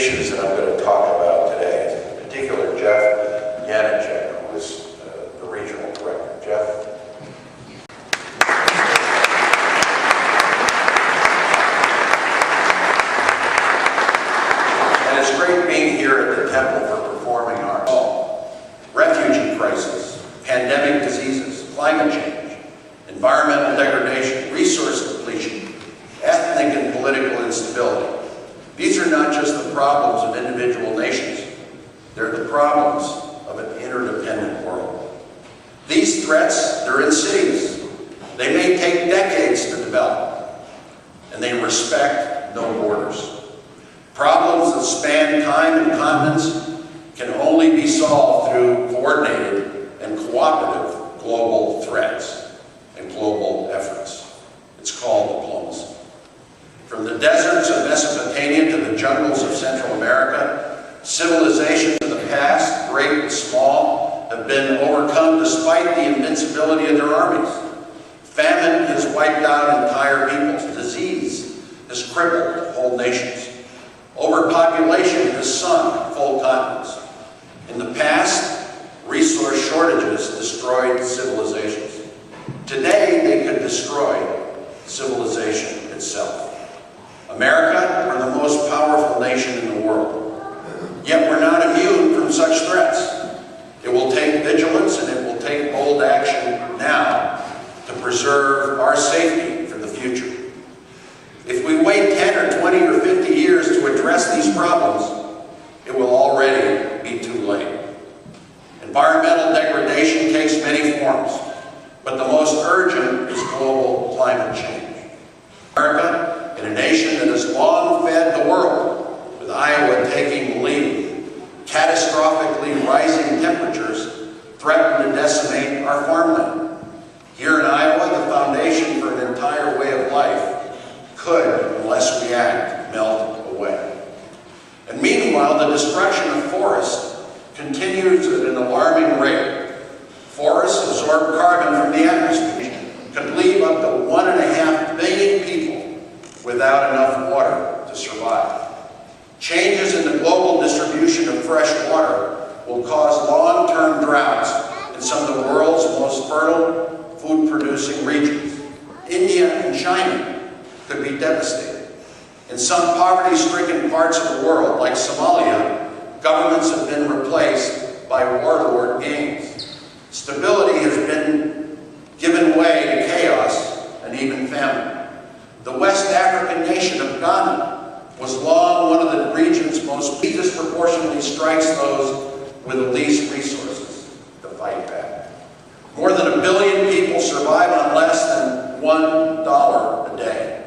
issues that I'm going to talk about today. In particular, Jeff Yannicek, who is the regional director. Jeff? And it's great being here at the Temple for Performing Arts. Refugee crisis, pandemic diseases, climate change, environmental degradation, resource depletion, ethnic and political instability. These are not just the problems of individual nations, they're the problems of an interdependent world. These threats, they're insidious. They may take decades to develop, and they respect no borders. Problems that span time and continents can only be solved through coordinated and cooperative global threats and global efforts. It's called diplomacy. From the deserts of Mesopotamia to the jungles of Central America, civilizations of the past, great and small, have been overcome despite the invincibility of their armies. Famine has wiped out entire peoples. Disease has crippled whole nations. Overpopulation has sunk full continents. In the past, resource shortages destroyed civilizations. Today, they could destroy civilization itself. America, we're the most powerful nation in the world. Yet we're not immune from such threats. It will take vigilance and it will take bold action now to preserve our safety for the future. If we wait 10 or 20 or 50 years to address these problems, it will already be too late. Environmental degradation takes many forms, but the most urgent is global climate change. America, in a nation that has long fed the world, with Iowa taking the lead, catastrophically rising temperatures threaten to decimate our farmland. Here in Iowa, the foundation for an entire way of life could, unless we act, melt away. And meanwhile, the destruction of forests continues at an alarming rate. Forests absorb carbon from the atmosphere, could leave up to 1.5 billion people without enough water to survive. Changes in the global distribution of fresh water will cause long-term droughts in some of the world's most fertile food-producing regions. India and China could be devastated. In some poverty-stricken parts of the world, like Somalia, governments have been replaced by warlord gangs. Stability has been given way to chaos and even famine. The West African nation of Ghana was long one of the region's most disproportionately strikes those with the least resources to fight back. More than 1 billion people survive on less than $1 a day.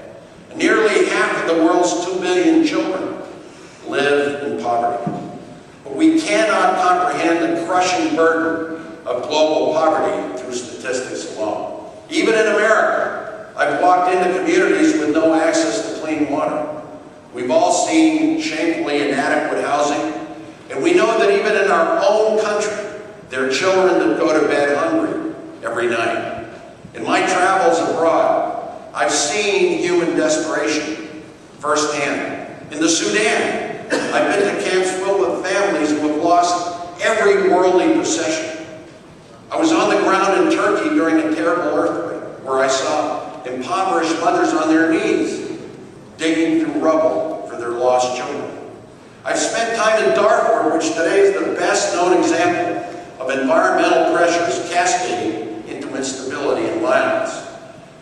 And nearly half of the world's 2 billion children live in poverty. But we cannot comprehend the crushing burden of global poverty through statistics alone. Even in America, I've walked into communities with no access to clean water. We've all seen shamefully inadequate housing, and we know that even in our own country, there are children that go to bed hungry every night. In my travels abroad, I've seen human desperation firsthand. In the Sudan, I've been to camps filled with families who have lost every worldly possession. I was on the ground in Turkey during a terrible earthquake, where I saw impoverished mothers on their knees, digging through rubble for their lost children. I've spent time in Darfur, which today is the best known example of environmental pressures cascading into instability and violence.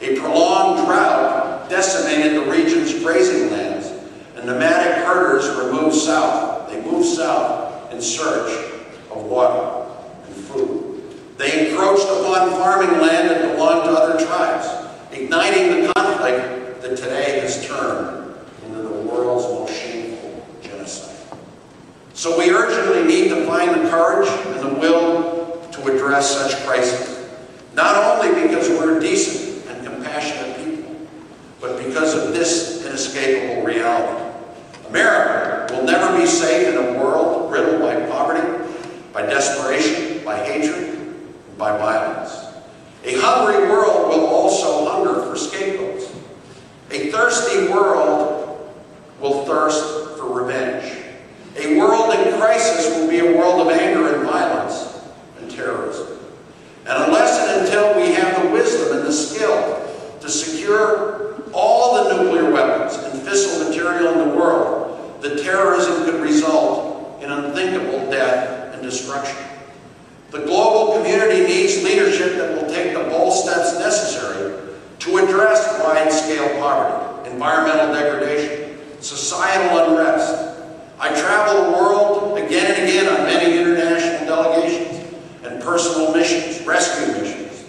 A prolonged drought decimated the region's grazing lands, and nomadic herders were moved south. They moved south in search of water and food. They encroached upon farming land that belonged to other tribes, igniting the conflict that today has turned into the world's most shameful genocide. So we urgently need to find the courage and the will to address such crises, not only because we're decent and compassionate people, but because of this inescapable reality. America will never be safe in a world riddled by poverty, by desperation, by hatred, and by violence. A hungry world will also hunger for scapegoats. A thirsty world will thirst for revenge. crisis will be a world of anger and violence and terrorism. And unless and until we have the wisdom and the skill to secure all the nuclear weapons and fissile material in the world, the terrorism could result in unthinkable death and destruction. The global community needs leadership that will take the bold steps necessary to address wide-scale poverty, environmental degradation, societal unrest. I travel the world again and again on many international delegations and personal missions, rescue missions.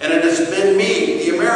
And it has been me, the American